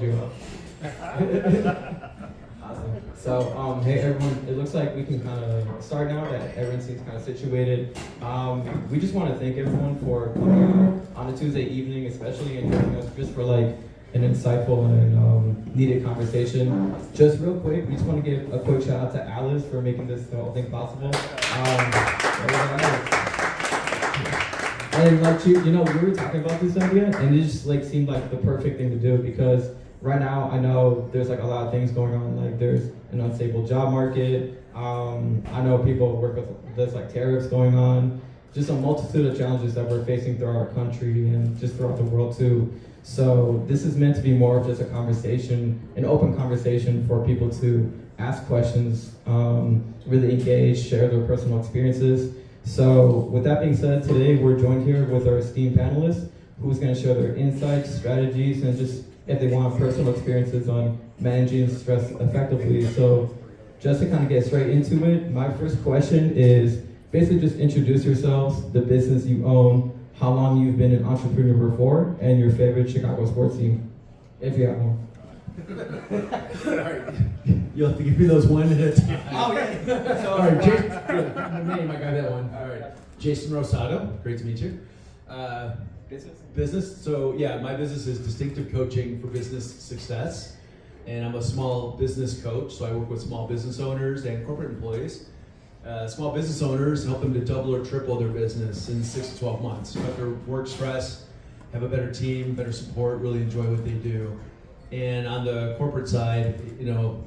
you up. Awesome. So, hey everyone, it looks like we can kind of start now that everyone seems kind of situated. We just want to thank everyone for coming out on a Tuesday evening, especially, and joining us just for like an insightful and needed conversation. Just real quick, we just want to give a quick shout out to Alice for making this whole thing possible. And like we were talking about this idea, and it just like seemed like the perfect thing to do because right now I know there's like a lot of things going on. Like there's an unstable job market. I know people work with there's like tariffs going on. Just a multitude of challenges that we're facing throughout our country and just throughout the world too. So this is meant to be more of just a conversation, an open conversation for people to ask questions, really engage, share their personal experiences. So with that being said, today we're joined here with our esteemed panelists who's going to share their insights, strategies, and just if they want personal experiences on managing stress effectively. So just to kind of get straight into it, my first question is basically just introduce yourselves, the business you own, how long you've been an entrepreneur for, and your favorite Chicago sports team, if you have one. You'll have to give me those one hits. Oh, yeah. All right, Jason, name, I got that one. All right, Jason Rosado, great to meet you. Business. So yeah, my business is distinctive coaching for business success, and I'm a small business coach. So I work with small business owners and corporate employees. Small business owners, help them to double or triple their business in 6 to 12 months. Cut their work stress, have a better team, better support, really enjoy what they do. And on the corporate side,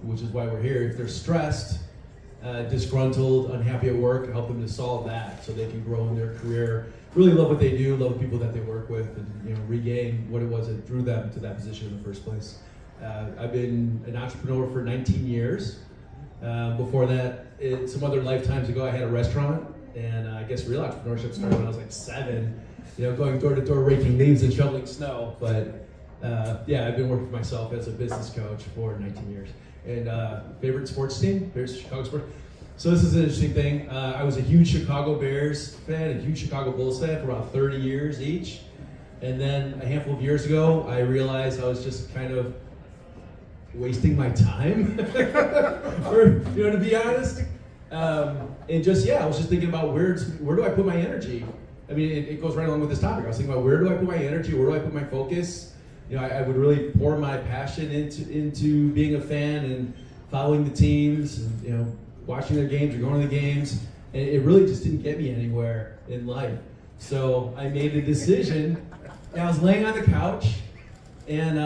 which is why we're here, if they're stressed, disgruntled, unhappy at work, help them to solve that so they can grow in their career, really love what they do, love the people that they work with, and regain what it was that drew them to that position in the first place. I've been an entrepreneur for 19 years. Before that, some other lifetimes ago, I had a restaurant, and I guess real entrepreneurship started when I was like 7, going door to door, raking leaves and shoveling snow. But yeah, I've been working for myself as a business coach for 19 years. And favorite sports team? Bears, Chicago sports. So this is an interesting thing. I was a huge Chicago Bears fan, a huge Chicago Bulls fan for about 30 years each. And then a handful of years ago, I realized I was just kind of wasting my time, to be honest. And just, I was just thinking about where do I put my energy? I mean, it goes right along with this topic. I was thinking about where do I put my energy? Where do I put my focus? I would really pour my passion into being a fan and following the teams and, watching their games or going to the games. And it really just didn't get me anywhere in life. So I made a decision. I was laying on the couch and,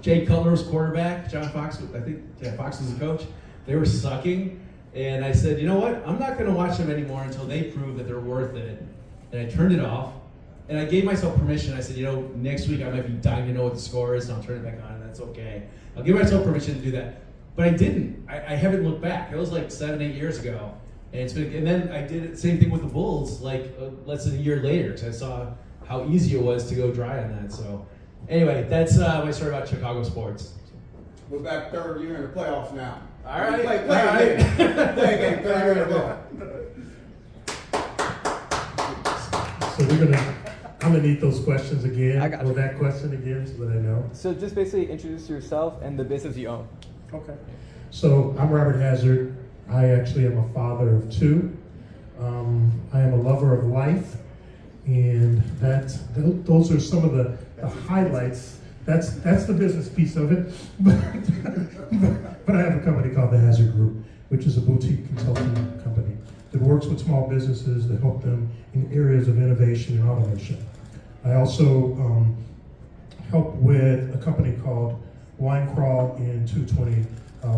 Jay Cutler was quarterback. John Fox, Fox was the coach. They were sucking. And I said, you know what? I'm not going to watch them anymore until they prove that they're worth it. And I turned it off. And I gave myself permission. I said, next week I might be dying to know what the score is, and I'll turn it back on, and that's okay. I'll give myself permission to do that. But I didn't. I haven't looked back. It was like 7-8 years ago. And then I did the same thing with the Bulls, like less than a year later, because I saw how easy it was to go dry on that. So anyway, that's my story about Chicago sports. We're back third year in the playoffs now. All right. Play a game, third year in a row. So I'm gonna need those questions again, or that question again, so that I know. So just basically introduce yourself and the business you own. Okay. So I'm Robert Hazzard. I actually am a father of 2. I am a lover of life, and those are some of the highlights. That's the business piece of it. But I have a company called the Hazzard Group, which is a boutique consulting company that works with small businesses to help them in areas of innovation and automation. I also help with a company called Wine Crawl in 220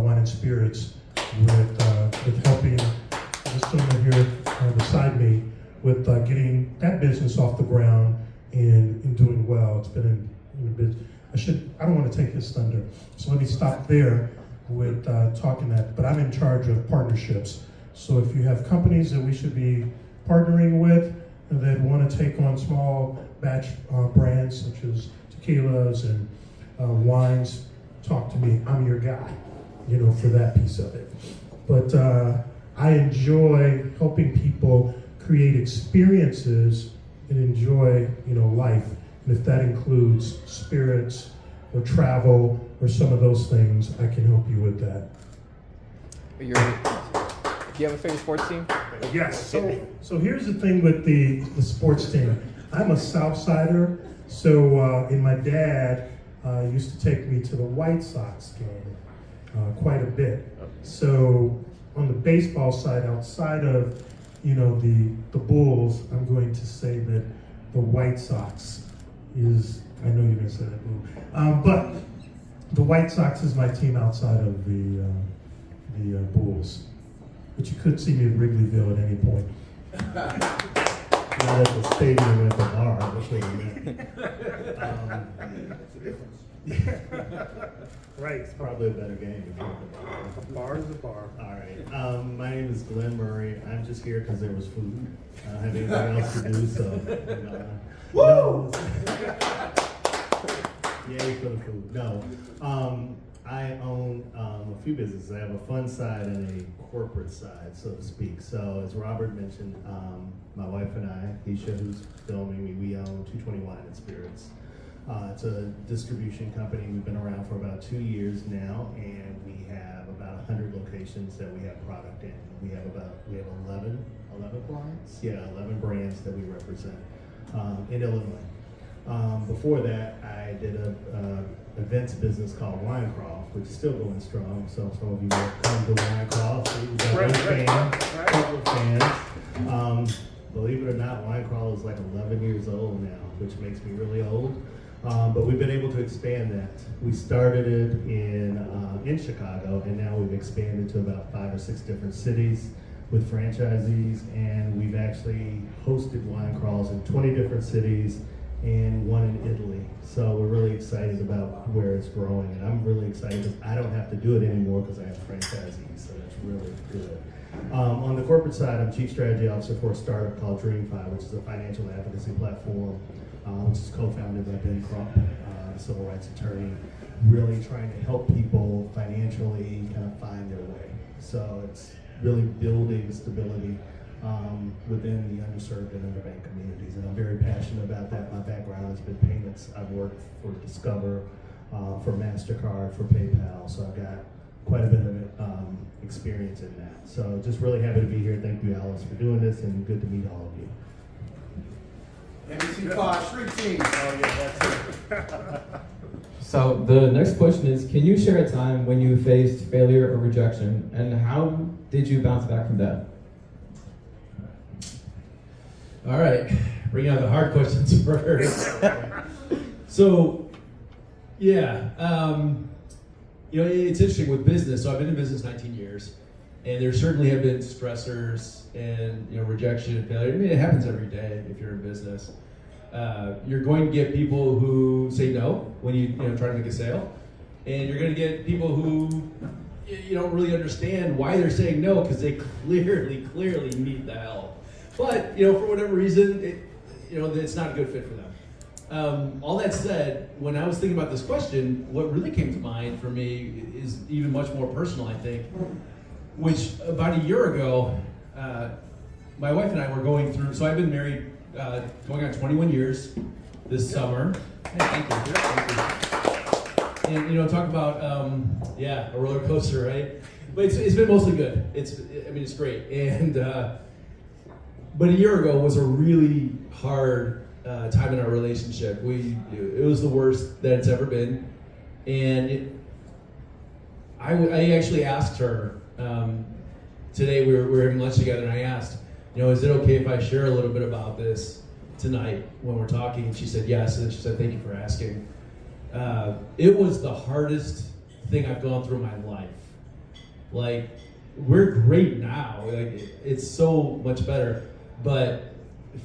Wine and Spirits with helping this gentleman here beside me with getting that business off the ground and doing well. It's been in a bit. I don't want to take his thunder, so let me stop there with talking that. But I'm in charge of partnerships. So if you have companies that we should be partnering with that want to take on small batch brands such as tequilas and wines, talk to me. I'm your guy, for that piece of it. But I enjoy helping people create experiences and enjoy, life. And if that includes spirits, or travel or some of those things, I can help you with that. Do you have a favorite sports team? Yes. So here's the thing with the sports team. I'm a Southsider, so and my dad used to take me to the White Sox game quite a bit. So on the baseball side, outside of the Bulls, I'm going to say that the White Sox is. I know you're going to say that, Boo. But the White Sox is my team outside of the Bulls. But you could see me at Wrigleyville at any point. Not at the stadium or at the bar. That's what I meant. Right, it's probably a better game. A bar is a bar. All right. My name is Glenn Murray. I'm just here because there was food. I don't have anything else to do, so. Woo! Yay for the food. No. I own a few businesses. I have a fun side and a corporate side, so to speak. So as Robert mentioned, my wife and I, Keisha, who's filming me, we own 220 Wine and Spirits. It's a distribution company. We've been around for about 2 years now, and we have about 100 locations that we have product in. We have 11 clients? Yeah, 11 brands that we represent in Illinois. Before that, I did a events business called Wine Crawl, which is still going strong. So some of you will come to Wine Crawl. So we've got a couple of fans. Believe it or not, Wine Crawl is like 11 years old now, which makes me really old. But we've been able to expand that. We started it in Chicago, and now we've expanded to about 5 or 6 different cities with franchisees, and we've actually hosted wine crawls in 20 different cities and one in Italy. So we're really excited about where it's growing, and I'm really excited because I don't have to do it anymore because I have franchisees, so that's really good. On the corporate side, I'm Chief Strategy Officer for a startup called DreamFi, which is a financial advocacy platform, which is co-founded by Ben Crump, a civil rights attorney, really trying to help people financially kind of find their way. So it's really building stability within the underserved and underbanked communities, and I'm very passionate about that. My background has been payments. I've worked for Discover, for MasterCard, for PayPal, so I've got quite a bit of experience in that. So just really happy to be here. Thank you, Alice, for doing this, and good to meet all of you. NBC5 Street Team. Oh yeah, that's it. So the next question is, can you share a time when you faced failure or rejection, and how did you bounce back from that? All right, bring out the hard questions first. So, yeah, it's interesting with business. So I've been in business 19 years, and there certainly have been stressors and rejection and failure. I mean, it happens every day if you're in business. You're going to get people who say no when you try to make a sale, and you're going to get people who you don't really understand why they're saying no because they clearly need the help. But for whatever reason, it's not a good fit for them. All that said, when I was thinking about this question, what really came to mind for me is even much more personal, I think. Which about a year ago, my wife and I were going through. So I've been married going on 21 years this summer. Hey, thank you. And talk about a roller coaster, right? But it's been mostly good. It's great. And but a year ago was a really hard time in our relationship. It was the worst that it's ever been, and I actually asked her today. We were having lunch together, and I asked, is it okay if I share a little bit about this tonight when we're talking? And she said yes, and she said thank you for asking. It was the hardest thing I've gone through in my life. Like, we're great now. Like, it's so much better. But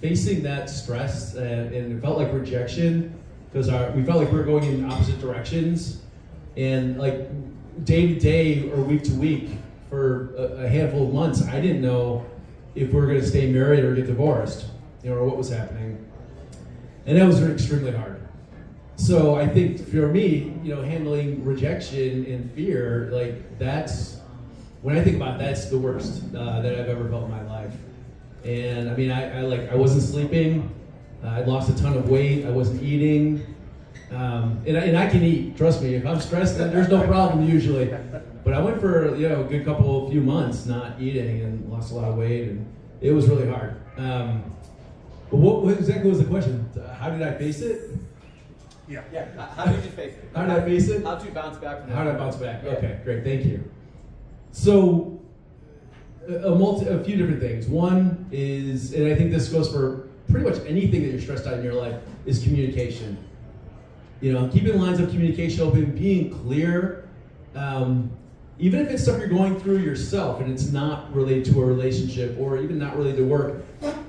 facing that stress and it felt like rejection because we felt like we were going in opposite directions, and like day to day or week to week for a handful of months, I didn't know if we were going to stay married or get divorced, or what was happening, and that was extremely hard. So I think for me, handling rejection and fear, like that's when I think about it, that's the worst that I've ever felt in my life. And I mean, I wasn't sleeping. I lost a ton of weight. I wasn't eating. And I can eat, trust me. If I'm stressed, there's no problem usually. But I went for a good few months not eating and lost a lot of weight, and it was really hard. But what exactly was the question? How did I face it? Yeah. How did you face it? How did I face it? How did you bounce back from that? How did I bounce back? Yeah. Okay, great, thank you. So, a few different things. One is, and I think this goes for pretty much anything that you're stressed out in your life, is communication. Keeping lines of communication open, being clear. Even if it's stuff you're going through yourself and it's not related to a relationship or even not related to work,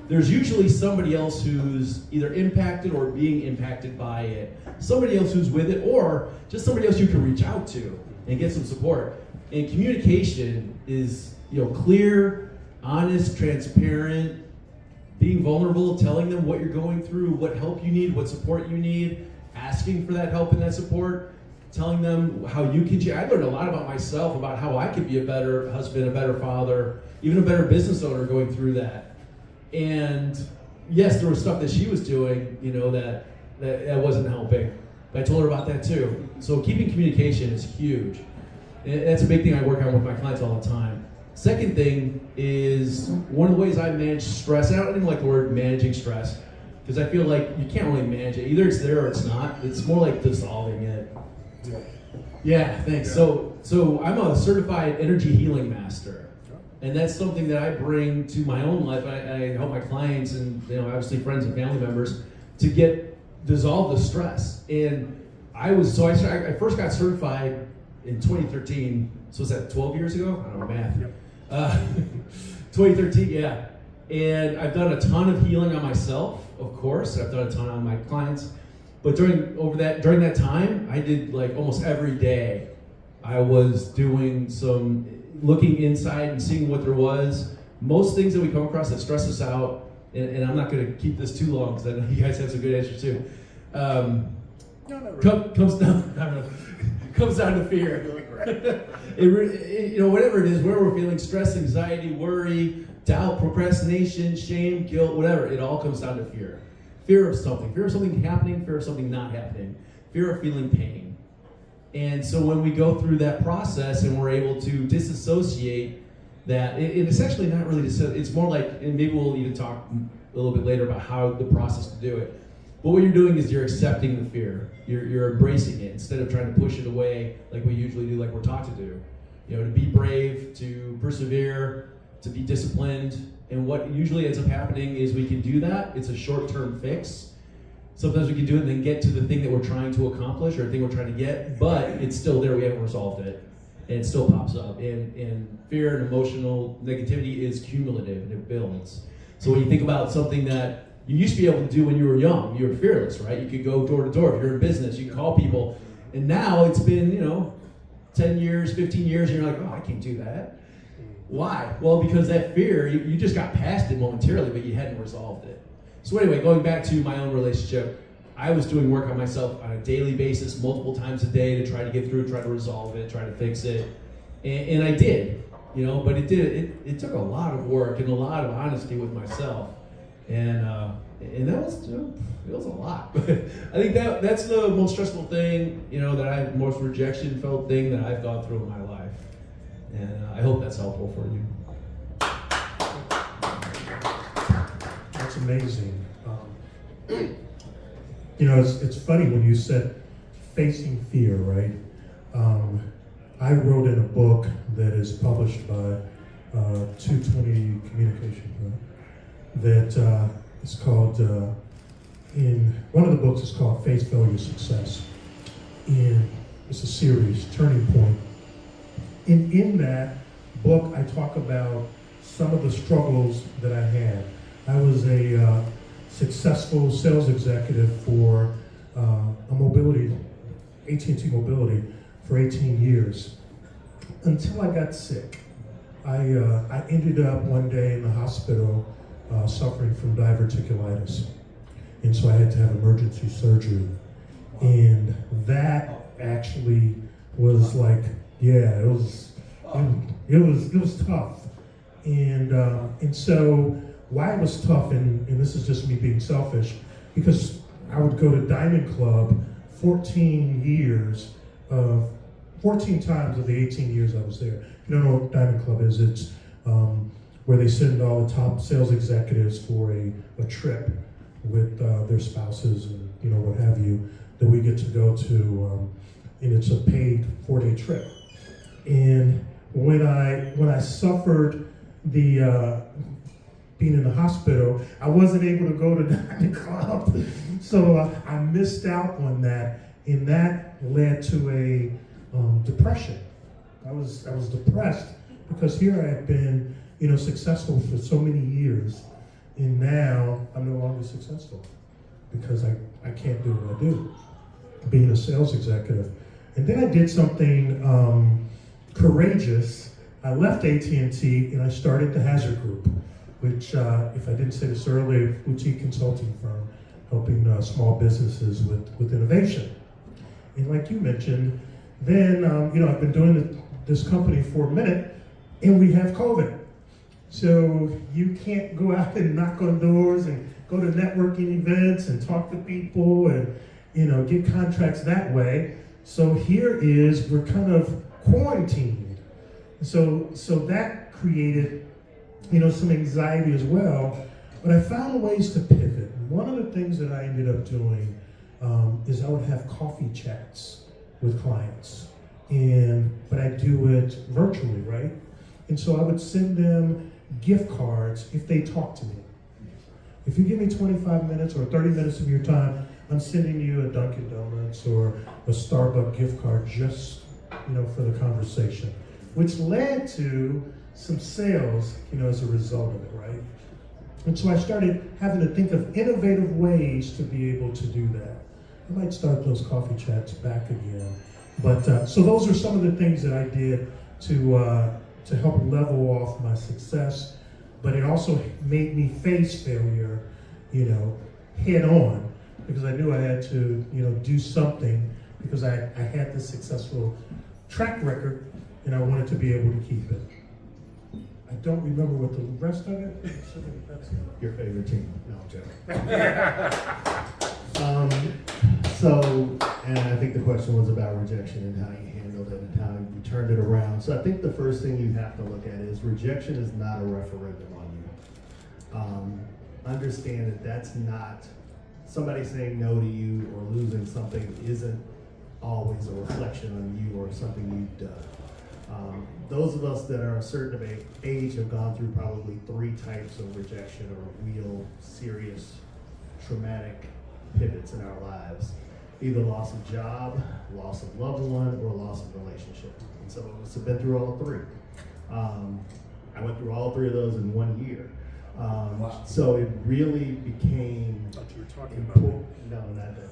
there's usually somebody else who's either impacted or being impacted by it. Somebody else who's with it, or just somebody else you can reach out to and get some support. And communication is, clear, honest, transparent, being vulnerable, telling them what you're going through, what help you need, what support you need, asking for that help and that support, telling them how you can change. I learned a lot about myself, about how I could be a better husband, a better father, even a better business owner going through that. And yes, there was stuff that she was doing, that wasn't helping. But I told her about that too. So keeping communication is huge. And that's a big thing I work on with my clients all the time. Second thing is, one of the ways I manage stress, and I don't even like the word managing stress, because I feel like you can't really manage it. Either it's there or it's not. It's more like dissolving it. Yeah, thanks. Yeah. So I'm a certified energy healing master. And that's something that I bring to my own life. I help my clients and obviously friends and family members to dissolve the stress. And I first got certified in 2013. So was that 12 years ago? I don't know math. Yep. 2013, yeah. And I've done a ton of healing on myself, of course. I've done a ton on my clients. But during that time, I did almost every day. I was doing some looking inside and seeing what there was. Most things that we come across that stress us out, and I'm not going to keep this too long because I know you guys have some good answers too. Comes down to fear. Whatever it is, where we're feeling stress, anxiety, worry, doubt, procrastination, shame, guilt, whatever, it all comes down to fear. Fear of something happening, fear of something not happening, fear of feeling pain. And so when we go through that process and we're able to disassociate that, it's actually not really, it's more like, and maybe we'll even talk a little bit later about how the process to do it. But what you're doing is you're accepting the fear. You're embracing it instead of trying to push it away like we usually do, like we're taught to do. To be brave, to persevere, to be disciplined. And what usually ends up happening is we can do that. It's a short-term fix. Sometimes we can do it and then get to the thing that we're trying to accomplish or the thing we're trying to get, but it's still there. We haven't resolved it. And it still pops up. And fear and emotional negativity is cumulative and it builds. So when you think about something that you used to be able to do when you were young, you were fearless, right? You could go door to door. If you're in business, you can call people. And now it's been, 10 years, 15 years, and you're like, oh, I can't do that. Why? Well, because that fear, you just got past it momentarily, but you hadn't resolved it. So anyway, going back to my own relationship, I was doing work on myself on a daily basis, multiple times a day to try to get through, try to resolve it, try to fix it. And I did, but it took a lot of work and a lot of honesty with myself. And that was, it was a lot. I think that's the most stressful thing, most rejection felt thing that I've gone through in my life. And I hope that's helpful for you. That's amazing. It's funny when you said facing fear, right? I wrote in a book that is published by 220 Communications, right? That is called, in one of the books is called Face, Failure, Success. And it's a series, Turning Point. In that book, I talk about some of the struggles that I had. I was a successful sales executive for a mobility, AT&T Mobility, for 18 years. Until I got sick. I ended up one day in the hospital suffering from diverticulitis. And so I had to have emergency surgery. And that actually was like, it was tough. And so why it was tough, and this is just me being selfish, because I would go to Diamond Club 14 years of 14 times of the 18 years I was there. You don't know what Diamond Club is? It's where they send all the top sales executives for a trip with their spouses and what have you, that we get to go to, and it's a paid 4-day trip. And when I suffered the being in the hospital, I wasn't able to go to Diamond Club, so I missed out on that, and that led to a depression. I was depressed because here I had been successful for so many years, and now I'm no longer successful because I can't do what I do, being a sales executive. And then I did something courageous. I left AT&T and I started the Hazzard Group, which, if I didn't say this earlier, boutique consulting firm helping small businesses with innovation. And like you mentioned, then I've been doing this company for a minute, and we have COVID. So you can't go out and knock on doors and go to networking events and talk to people and get contracts that way. So here we're kind of quarantined. So that created some anxiety as well. But I found ways to pivot. One of the things that I ended up doing is I would have coffee chats with clients, but I do it virtually, right? And so I would send them gift cards if they talk to me. If you give me 25 minutes or 30 minutes of your time, I'm sending you a Dunkin' Donuts or a Starbucks gift card just, for the conversation, which led to some sales, as a result of it, right? And so I started having to think of innovative ways to be able to do that. I might start those coffee chats back again. But so those are some of the things that I did to help level off my success. But it also made me face failure, head on, because I knew I had to, do something, because I had this successful track record and I wanted to be able to keep it. I don't remember what the rest of it is. Your favorite team? No, I'm joking. And I think the question was about rejection and how you handled it and how you turned it around. So I think the first thing you have to look at is rejection is not a referendum on you. Understand that that's not somebody saying no to you or losing something isn't always a reflection on you or something you've done. Those of us that are a certain age have gone through probably 3 types of rejection or real serious traumatic pivots in our lives. Either loss of job, loss of loved one, or loss of relationship. And some of us have been through all 3. I went through all 3 of those in 1 year. So it really became important. No, not that.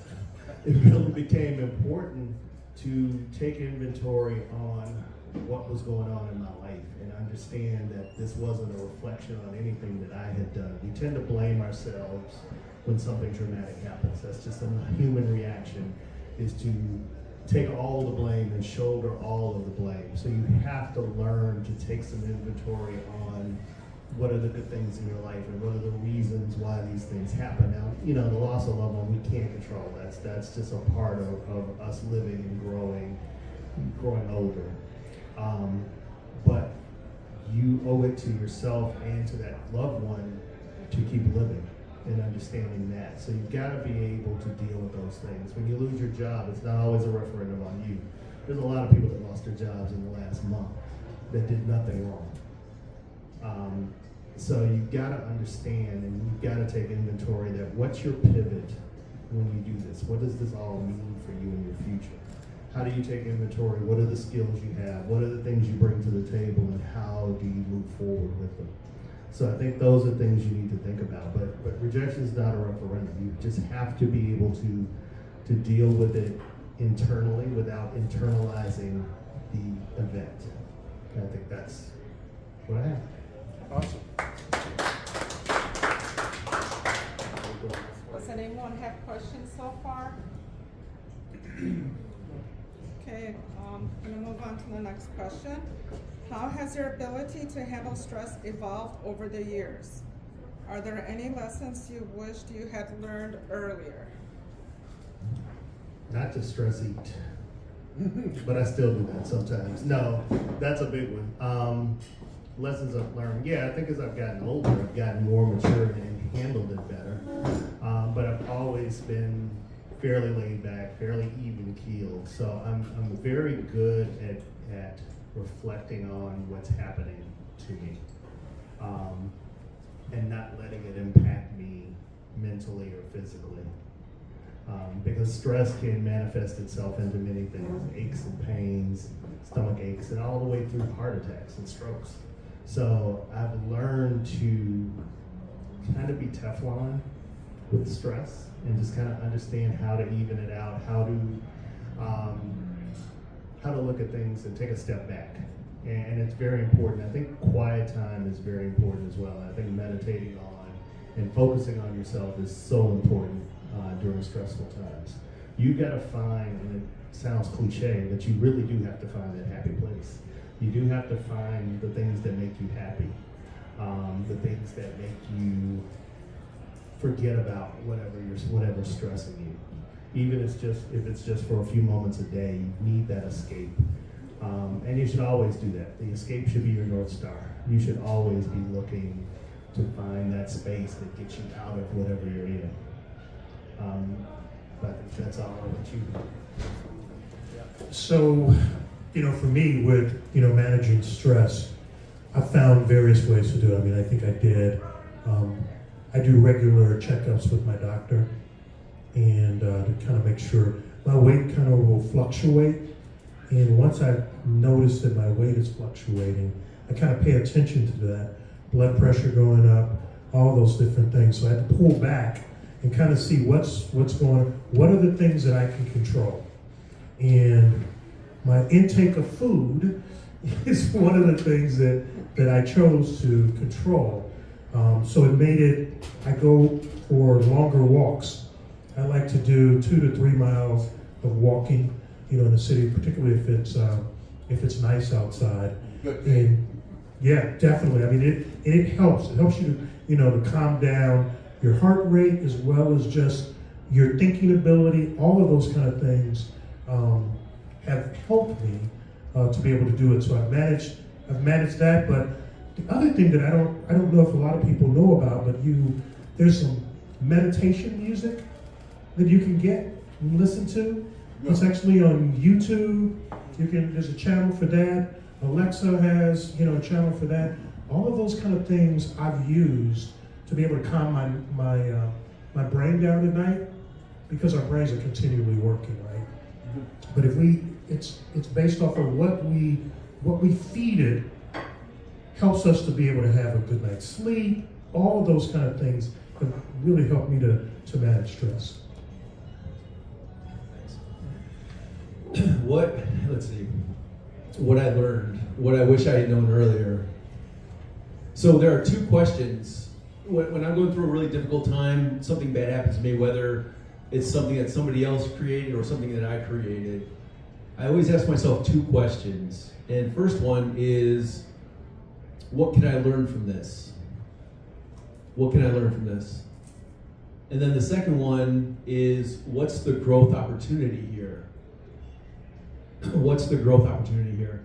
It really became important to take inventory on what was going on in my life and understand that this wasn't a reflection on anything that I had done. We tend to blame ourselves when something dramatic happens. That's just a human reaction, is to take all the blame and shoulder all of the blame. So you have to learn to take some inventory on what are the good things in your life and what are the reasons why these things happen. Now, the loss of loved one, we can't control. That's just a part of us living and growing older. But you owe it to yourself and to that loved one to keep living and understanding that. So you've got to be able to deal with those things. When you lose your job, it's not always a referendum on you. There's a lot of people that lost their jobs in the last month that did nothing wrong. So you've got to understand and you've got to take inventory that what's your pivot when you do this? What does this all mean for you in your future? How do you take inventory? What are the skills you have? What are the things you bring to the table, and how do you move forward with them? So I think those are things you need to think about. But rejection is not a referendum. You just have to be able to deal with it internally without internalizing the event. And I think that's what I have. Awesome. Does anyone have questions so far? Okay, I'm going to move on to the next question. How has your ability to handle stress evolved over the years? Are there any lessons you wished you had learned earlier? not to stress eat, but I still do that sometimes. No, that's a big one. Lessons I've learned. Yeah, I think as I've gotten older, I've gotten more mature and handled it better. But I've always been fairly laid back, fairly even keeled. So I'm very good at reflecting on what's happening to me, and not letting it impact me mentally or physically. Because stress can manifest itself into many things, aches and pains, stomach aches, and all the way through heart attacks and strokes. So I've learned to kind of be Teflon with stress and just kind of understand how to even it out, how to look at things and take a step back. And it's very important. I think quiet time is very important as well. I think meditating on and focusing on yourself is so important during stressful times. You've got to find, and it sounds cliche, but you really do have to find that happy place. You do have to find the things that make you happy, the things that make you forget about whatever's stressing you. Even if it's just for a few moments a day, you need that escape. And you should always do that. The escape should be your North Star. You should always be looking to find that space that gets you out of whatever you're in. But I think that's all I'll let you do. So, for me, with, managing stress, I found various ways to do it. I mean, I think I did. I do regular checkups with my doctor, and to kind of make sure my weight kind of will fluctuate. And once I notice that my weight is fluctuating, I kind of pay attention to that. Blood pressure going up, all those different things. So I had to pull back and kind of see what's going on. What are the things that I can control? And my intake of food is one of the things that I chose to control. So it made it, I go for longer walks. I like to do 2 to 3 miles of walking, in the city, particularly if it's nice outside. Good. And yeah, definitely. I mean, it helps. It helps you to, to calm down your heart rate as well as just your thinking ability. All of those kind of things have helped me to be able to do it. So I've managed that. But the other thing that I don't know if a lot of people know about, but there's some meditation music that you can get and listen to. It's actually on YouTube. There's a channel for that. Alexa has, a channel for that. All of those kind of things I've used to be able to calm my brain down at night, because our brains are continually working, right? But it's based off of what we feed it helps us to be able to have a good night's sleep. All of those kind of things have really helped me to manage stress. What I learned, what I wish I had known earlier. So there are 2 questions. When I'm going through a really difficult time, something bad happens to me, whether it's something that somebody else created or something that I created, I always ask myself 2 questions. And first one is, what can I learn from this? What can I learn from this? And then the second one is, what's the growth opportunity here? What's the growth opportunity here?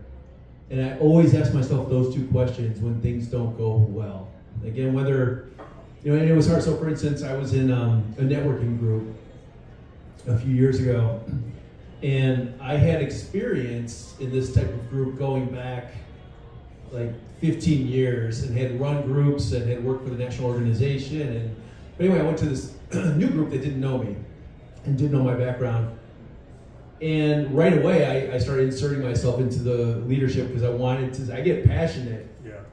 And I always ask myself those 2 questions when things don't go well. Again, whether, and it was hard. So for instance, I was in a networking group a few years ago, and I had experience in this type of group going back like 15 years, and had run groups and had worked for the national organization. But anyway, I went to this new group that didn't know me and didn't know my background. And right away, I started inserting myself into the leadership because I get passionate,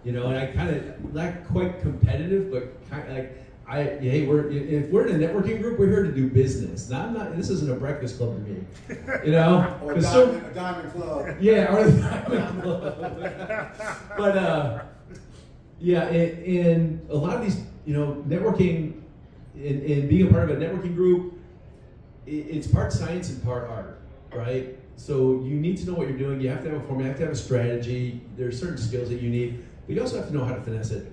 and I kind of, not quite competitive, but kind of like, if we're in a networking group, we're here to do business. This isn't a breakfast club to me, Or a diamond club. Yeah, or a diamond club. But, and a lot of these, networking and being a part of a networking group, it's part science and part art. Right? So you need to know what you're doing. You have to have a formula, you have to have a strategy. There's certain skills that you need, but you also have to know how to finesse it.